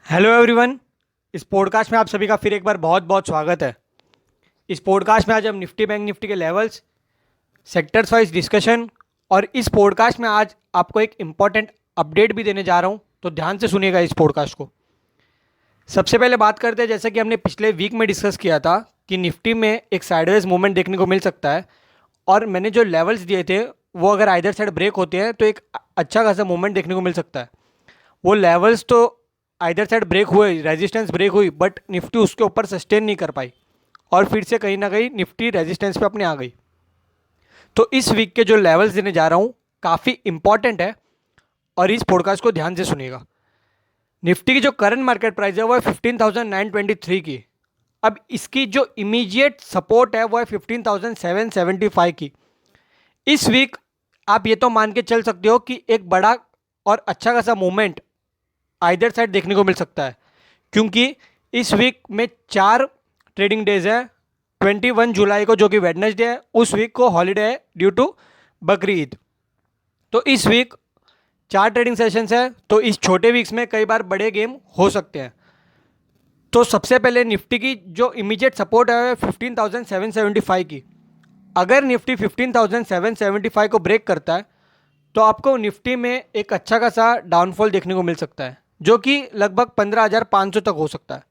Hello everyone. इस podcast में आप सभी का फिर एक बार बहुत बहुत स्वागत है। इस पॉडकास्ट में आज हम निफ्टी बैंक निफ्टी के लेवल्स, सेक्टर्स वाइज डिस्कशन और इस पॉडकास्ट में आज आपको एक इम्पॉर्टेंट अपडेट भी देने जा रहा हूं, तो ध्यान से सुनिएगा इस पॉडकास्ट को। सबसे पहले बात करते हैं, जैसा कि हमने पिछले वीक में डिस्कस किया था कि निफ्टी में एक साइडवेज मूवमेंट देखने को मिल सकता है और मैंने जो लेवल्स दिए थे वो अगर आइदर साइड ब्रेक होते हैं तो एक अच्छा खासा मूवमेंट देखने को मिल सकता है। वो लेवल्स तो आइदर साइड ब्रेक हुए, रेजिस्टेंस ब्रेक हुई, बट निफ्टी उसके ऊपर सस्टेन नहीं कर पाई और फिर से कहीं ना कहीं निफ्टी रेजिस्टेंस पे अपने आ गई। तो इस वीक के जो लेवल्स देने जा रहा हूँ काफ़ी इंपॉर्टेंट है और इस पॉडकास्ट को ध्यान से सुनिएगा। निफ्टी की जो करंट मार्केट प्राइस है वो है 15,923 की। अब इसकी जो इमीडिएट सपोर्ट है वो है 15,775 की। इस वीक आप ये तो मान के चल सकते हो कि एक बड़ा और अच्छा खासा मूवमेंट आइदर साइड देखने को मिल सकता है, क्योंकि इस वीक में 4 ट्रेडिंग डेज है। 21 जुलाई को जो कि वेडनेसडे है, उस वीक को हॉलीडे है ड्यू टू बकरी ईद। तो इस वीक 4 ट्रेडिंग सेशंस है, तो इस छोटे वीक्स में कई बार बड़े गेम हो सकते हैं। तो सबसे पहले निफ्टी की जो इमीडिएट सपोर्ट है 15,775 की। अगर निफ्टी 15,775 को ब्रेक करता है तो आपको निफ्टी में एक अच्छा खासा डाउनफॉल देखने को मिल सकता है, जो कि लगभग 15,500 तक हो सकता है।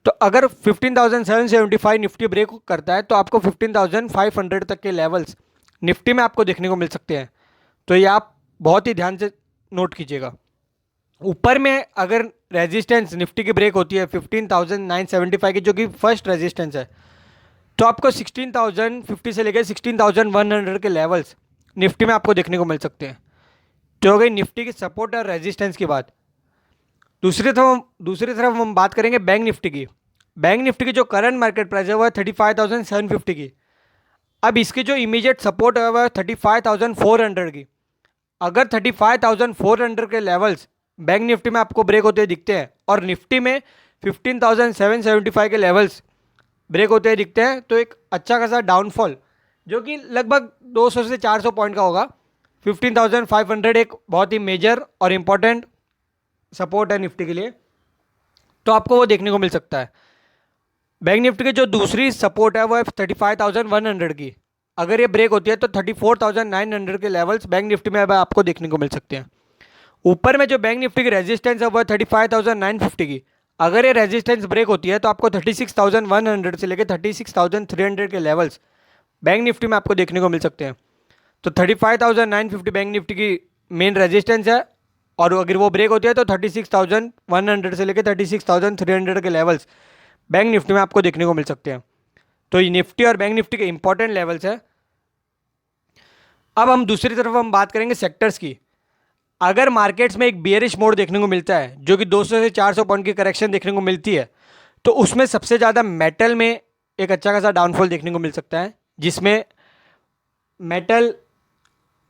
तो अगर 15,775 निफ्टी ब्रेक करता है तो आपको 15,500 तक के लेवल्स निफ्टी में आपको देखने को मिल सकते हैं। तो ये आप बहुत ही ध्यान से नोट कीजिएगा। ऊपर में अगर रेजिस्टेंस निफ्टी की ब्रेक होती है 15,975 की, जो कि फर्स्ट रेजिस्टेंस है, तो आपको 16,050 से लेकर 16,100 के लेवल्स निफ्टी में आपको देखने को मिल सकते हैं। तो हो गई निफ्टी की सपोर्ट और रेजिस्टेंस की बात। दूसरी तरफ हम बात करेंगे बैंक निफ्टी की। बैंक निफ्टी की जो करंट मार्केट प्राइस है वो है 35,750 की। अब इसकी जो इमीडिएट सपोर्ट है वो है 35,400 की। अगर 35,400 के लेवल्स बैंक निफ्टी में आपको ब्रेक होते दिखते हैं और निफ्टी में 15,775 के लेवल्स ब्रेक होते हुए दिखते हैं, तो एक अच्छा खासा डाउनफॉल जो कि लगभग 200 से 400 पॉइंट का होगा, 15,500 एक बहुत ही मेजर और इम्पॉर्टेंट सपोर्ट है निफ्टी के लिए, तो आपको वो देखने को मिल सकता है। बैंक निफ्टी की जो दूसरी सपोर्ट है वो है 35,100 की। अगर ये ब्रेक होती है तो 34,900 के लेवल्स बैंक निफ्टी में अब आपको देखने को मिल सकते हैं। ऊपर में जो बैंक निफ्टी की रेजिस्टेंस है वो है 35,950 की। अगर ये रेजिस्टेंस ब्रेक होती है तो आपको 36,100 से लेकर 36,300 के लेवल्स बैंक निफ्टी में आपको देखने को मिल सकते हैं। तो 35,950 बैंक निफ्टी की मेन रेजिस्टेंस है और अगर वो ब्रेक होती है तो 36,100 से लेकर 36,300 के लेवल्स बैंक निफ्टी में आपको देखने को मिल सकते हैं। तो ये निफ्टी और बैंक निफ्टी के इंपॉर्टेंट लेवल्स है। अब हम दूसरी तरफ हम बात करेंगे सेक्टर्स की। अगर मार्केट्स में एक बियरिश मोड देखने को मिलता है, जो कि 200 से 400 पॉइंट की करेक्शन देखने को मिलती है, तो उसमें सबसे ज़्यादा मेटल में एक अच्छा खासा डाउनफॉल देखने को मिल सकता है, जिसमें मेटल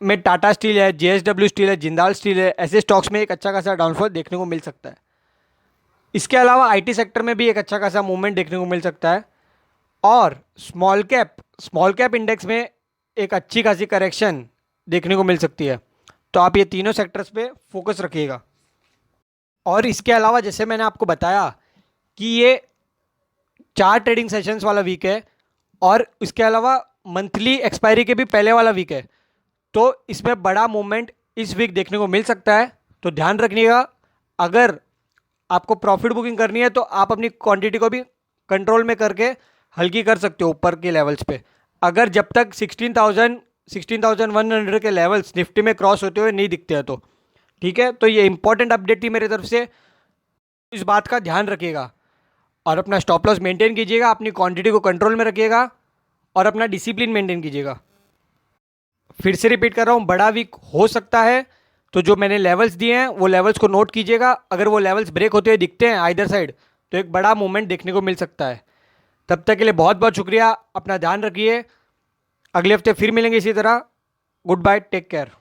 में टाटा स्टील है, जेएसडब्ल्यू स्टील है, जिंदाल स्टील है, ऐसे स्टॉक्स में एक अच्छा खासा डाउनफॉल देखने को मिल सकता है। इसके अलावा आईटी सेक्टर में भी एक अच्छा खासा मूवमेंट देखने को मिल सकता है और स्मॉल कैप इंडेक्स में एक अच्छी खासी करेक्शन देखने को मिल सकती है। तो आप ये तीनों सेक्टर्स पे फोकस रखिएगा। और इसके अलावा जैसे मैंने आपको बताया कि ये 4 ट्रेडिंग सेशंस वाला वीक है और इसके अलावा मंथली एक्सपायरी के भी पहले वाला वीक है, तो इसमें बड़ा मूवमेंट इस वीक देखने को मिल सकता है। तो ध्यान रखिएगा। अगर आपको प्रॉफिट बुकिंग करनी है तो आप अपनी क्वांटिटी को भी कंट्रोल में करके हल्की कर सकते हो ऊपर के लेवल्स पे। अगर जब तक 16,100 के लेवल्स निफ्टी में क्रॉस होते हुए नहीं दिखते हैं तो ठीक है। तो ये इंपॉर्टेंट अपडेट थी मेरी तरफ से, इस बात का ध्यान रखिएगा और अपना स्टॉप लॉस मेंटेन कीजिएगा, अपनी क्वांटिटी को कंट्रोल में रखिएगा और अपना डिसिप्लिन मेंटेन कीजिएगा। फिर से रिपीट कर रहा हूँ, बड़ा वीक हो सकता है, तो जो मैंने लेवल्स दिए हैं वो लेवल्स को नोट कीजिएगा। अगर वो लेवल्स ब्रेक होते हुए दिखते हैं आइदर साइड, तो एक बड़ा मूवमेंट देखने को मिल सकता है। तब तक के लिए बहुत बहुत शुक्रिया, अपना ध्यान रखिए। अगले हफ्ते फिर मिलेंगे इसी तरह। Goodbye, take care.